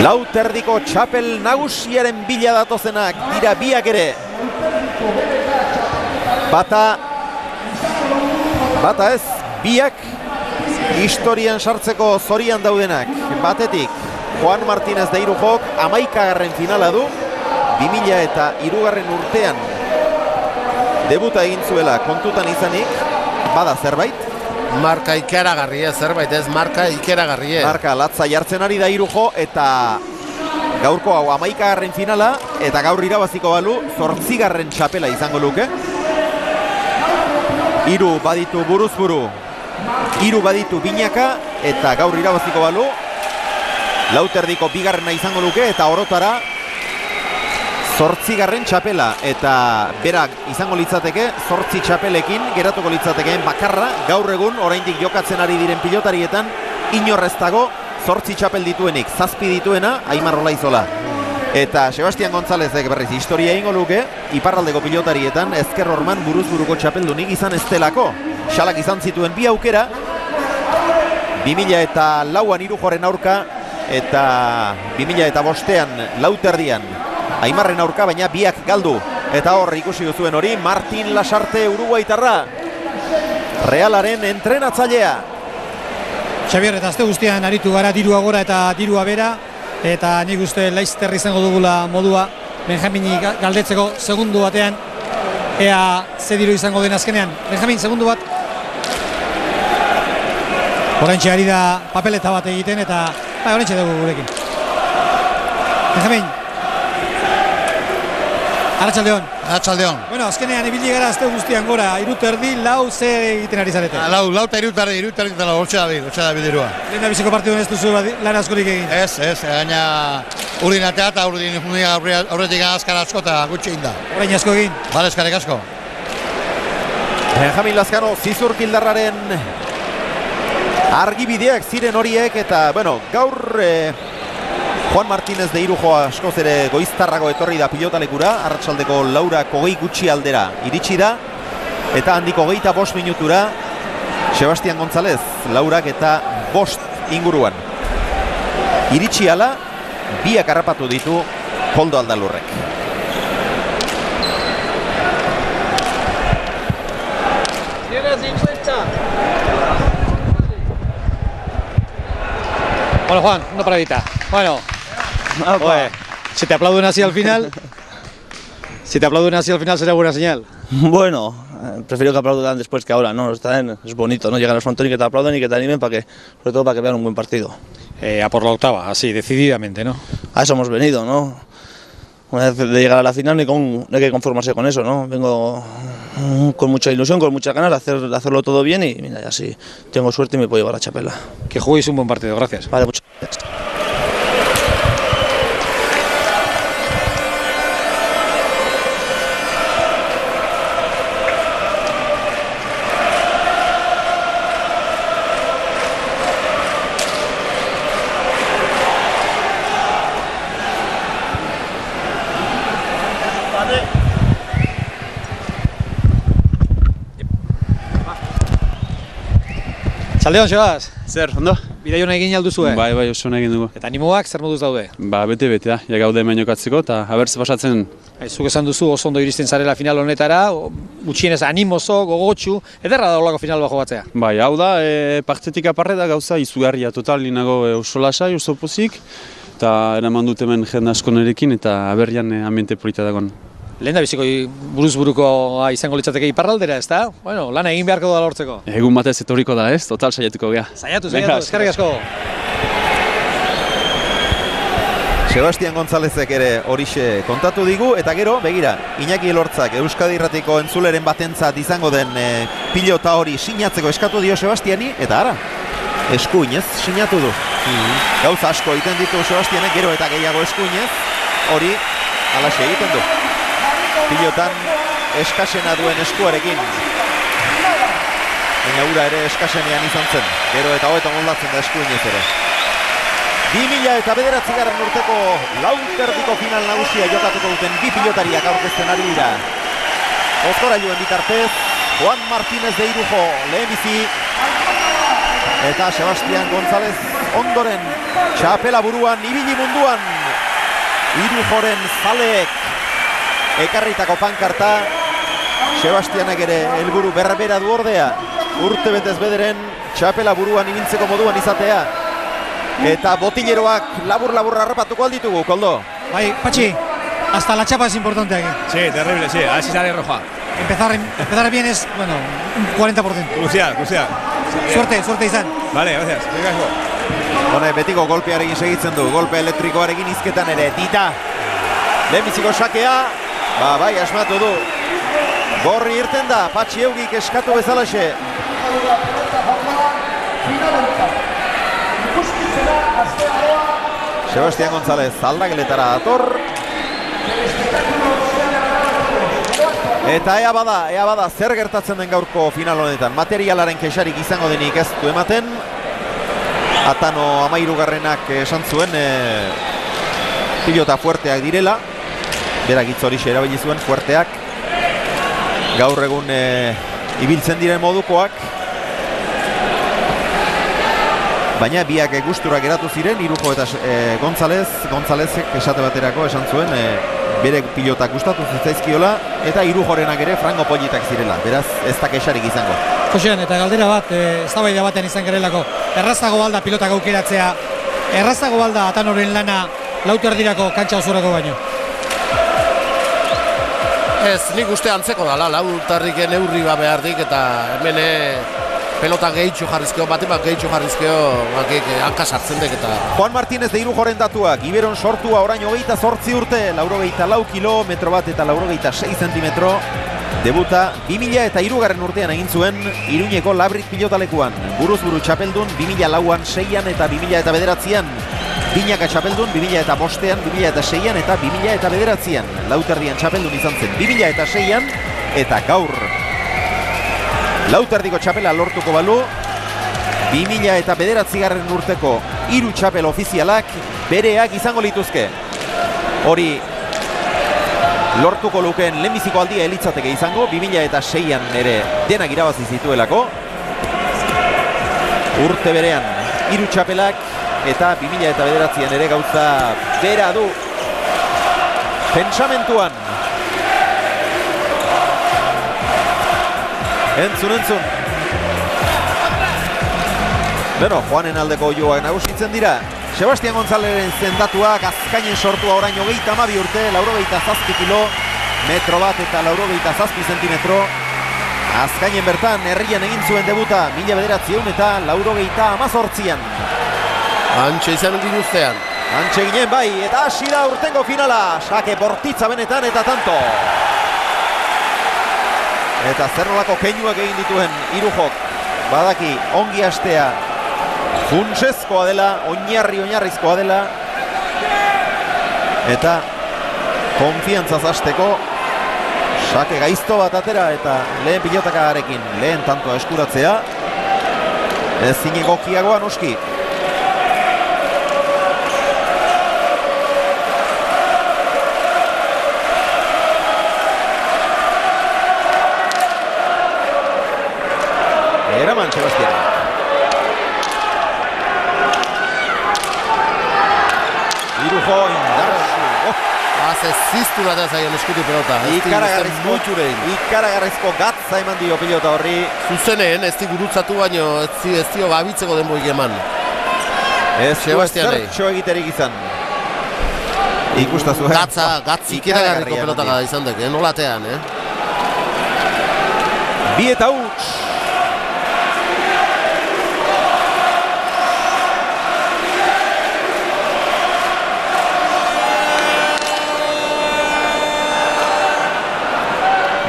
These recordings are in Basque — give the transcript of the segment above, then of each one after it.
Lauterdiko txapel nagusiaren bila datozenak dira biak ere. Bata ez, biak historian sartzeko zorian daudenak. Batetik, Juan Martínez de Irujok 11. finala du, 2003 urtean debuta egin zuela kontutan izanik, bada zerbait. Marka ikeragarria zerbait, ez marka ikeragarria. Marka latza jartzen ari da Irujo eta gaurko hau 11. finala eta gaur irabaziko balu 8. txapela izango luke. 3 baditu buruz buru, 3 baditu binaka eta gaur irabaziko balu Lauterdiko 2. izango luke eta orotara 8. txapela eta berak izango litzateke 8 txapelekin geratuko litzatekeen bakarra gaur egun oraindik jokatzen ari diren pilotarietan inorrez dago 8 txapel dituenik, 7 dituena Aimar Olaizola. Eta Sebastian Gonzálezek berriz historia egingo luke iparraldeko pilotarietan ezker horman buruz buruko txapeldunik izan ez delako. Xalak izan zituen 2 aukera 2004an Irujoren aurka eta 2005an Lauterdian Aimarren aurka, baina biak galdu. Eta hor ikusi duzuen hori Martin Lasarte uruguaitarra, Realaren entrenatzailea. Xabier, eta azte guztian aritu gara dirua gora eta dirua bera, eta nik uste laizter izango dugula modua Benjamini galdetzeko segundu batean ea ze diru izango den azkenean. Benjamin, segundu bat. Oraintxe ari da papeleta bat egiten eta oraintxe dugu gurekin. Benjamin, Arratsaldeon. Arratsaldeon. Bueno, azkenean ibili gara azte guztian gora, 3:30, 4 ze egiten ari zarete? 4 eta 3:30 eta 8 da biderua. Lehen biziko partidun ez duzu lan askorik egin? Ez, gaina urdin atea eta urdin aurretik azkar asko eta gutxi egin da. Orain asko egin? Bale, eskarek asko. Benjamin Lazkano, Zizurkildarraren argibideak ziren horiek eta, bueno, gaur Juan Martínez de Irujo askoz ere goiztarrago etorri da pilotalekura, arratsaldeko 4:20 gutxi aldera iritsi da, eta handiko 25 minutura Sebastian González 4:05 inguruan. Iritsi ala, biak harrapatu ditu Koldo Aldalurrek. Bueno, Juan, una paradita. Bueno, oye, si te aplauden así al final, será buena señal. Bueno, prefiero que aplaudan después que ahora, ¿no? Es bonito, ¿no? Llegan los frontones y que te aplauden y que te animen sobre todo para que vean un buen partido. A por la octava, así, decididamente, ¿no? A eso hemos venido, ¿no? Una vez de llegar a la final no hay que conformarse con eso, ¿no? Vengo con mucha ilusión, con muchas ganas de hacerlo todo bien y mira, ya sí, tengo suerte y me puedo llevar a Chapela. Que juguéis un buen partido, gracias. Vale, muchas gracias. Zaldeon, Sebas? Zer, ondo? Bidaiona egin alduzue? Bai, oso egin dugu. Eta animoak zer moduz daude? Bete, ja gaude hemen jokatzeko, eta habertze pasatzen. Zuk esan duzu oso ondo iristen zarela final honetara, gutxienez animozo, gogotxu, ederra da olako final bajo batzea. Bai, hau da, partetik aparre da gauza izugarria total, linago oso lasai, oso pozik, eta eraman dut hemen jende asko nerekin, eta aberrian ambiente polita dagoen. Lehen da biziko buruz buruko izango litzateke iparraldera, ez da? Bueno, lana egin beharko da lortzeko. Egun batez etorriko da, ez? Total saiatuko gea. Saiatu, eskerrik asko. Sebastian Gonzálezek ere horixe kontatu digu, eta gero, begira, Iñaki Elortzak Euskadi Irratiko entzuleren batentzat izango den pilota hori sinatzeko eskatu dio Sebastiani, eta ara, eskuinez sinatu du. Gauza asko egiten ditu Sebastianek, gero eta gehiago eskuinez, hori alaxe egiten du. Pilotan eskasena duen eskuarekin. Baina ura ere eskasenean izan zen, gero eta hoetan moldatzen da eskuinez ere. 2009 urteko Lauterdiko final nagusia jokatuko duten bi pilotariak aurkezten ari dira. Ozkorailuen bitartez, Juan Martínez de Irujo lehenbizi eta Sebastian González ondoren txapela buruan, ibili munduan Irujoren zaleek ekarritako pankarta. Sebastianek ere helburu berbera du ordea, urte betez bederen txapela buruan ibiltzeko moduan izatea. Eta botileroak labur-labur harrapatuko alditugu, Koldo. Bai, Patxi, hasta la chapa es importante aquí. Sí, terrible, sí, a ver si sale roja. Empezar bien es, bueno, un 40%. Crucial. Suerte izan. Vale, gracias. Hone, betiko golpearekin segitzen du, golpe elektrikoarekin izketan ere, Tita. Lehenbiziko sakea, bai, asmatu du. Gorri irten da, Patxi Eugik eskatu bezalaxe. Sebastian González aldageletara dator. Eta ea bada zer gertatzen den gaurko final honetan. Materialaren kexarik izango denik ez du ematen. Atano 13garrenak esan zuen pilota fuerteak direla. Berak hitz horixe erabili zuen, fuerteak. Gaur egun ibiltzen diren modukoak. Baina biak gustura geratu ziren, Irujo eta Gonzálezek esate baterako esan zuen bere pilotak gustatu zitzaizkiola eta Irujorenak ere frango politak zirela, beraz ez da kexarik izango. Josean, eta galdera bat, eztabaida batean izan garelako, errazago balda pilotak aukeratzea, errazago balda Atanoren lana lautu erdirako kantxa osorako baino? Ez, nik uste antzeko dala, lautarrik neurri ba behardik eta hemen pelota gehitxo jarrizkeo, bat gehitxo jarrizkeo, hanka sartzen dek eta... Juan Martínez de Irujoren datuak, Iberon sortua orain 28 urte, 84 kilometro bat eta 86 zentimetro. Debuta 2003 urtean egin zuen Iruñeko Labrit pilotalekuan. Buruz-buru txapeldun 2004an, 6an eta 2009an. Binaka txapeldun 2005an, 2006an eta 2009an. Lauterdian txapeldun izan zen 2006an eta gaur Lauterdiko txapela lortuko balu, 2009 urteko 3 txapel ofizialak bereak izango lituzke. Hori lortuko lukeen lehenbiziko aldia elitzateke izango, 2006an ere denak irabazi zituelako. Urte berean 3 txapelak eta 2009an ere gauza bera du pentsamentuan. Entzun. Beno, Juanen aldeko joak nagusitzen dira. Sebastian González zendatuak azkainen sortua orain 32 urte, 87 kilo, metro bat eta 87 zentimetro. Azkainen bertan herrian egin zuen debuta 1900 eta 98an. Antxe izan ginuztean. Antxe ginen bai, eta hasi da urtengo finala. Sake bortitza benetan eta tanto. Eta zer nolako keinuak egin dituen Irujok, badaki ongi hastea funtsezkoa dela, oinarrizkoa dela. Eta konfiantzaz hasteko sake gaizto bat atera eta lehen pilotakarekin lehen tantoa eskuratzea. Ezin egokiagoa noski. Eraman Sebastian. Irujo indarra. Haze ziztu bat zaion eskuti pelota. Ikaragarrizko gatza eman dio pilota horri. Zuzeneen, ez di gurutzatu baino, ez dio gabitzeko denboi eman. Ez zertxo egiterik izan. Ikusta zuen. Gatz ikaragarriko pelotaka izan dek, nolatean, Bi eta huts.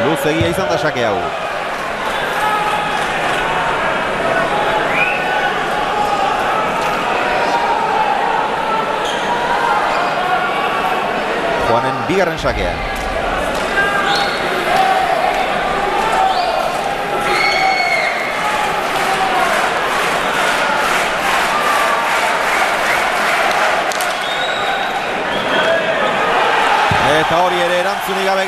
Luzegia izan da sake hau. Juanen bigarren sakea. Eta hori ere erantzunik gabe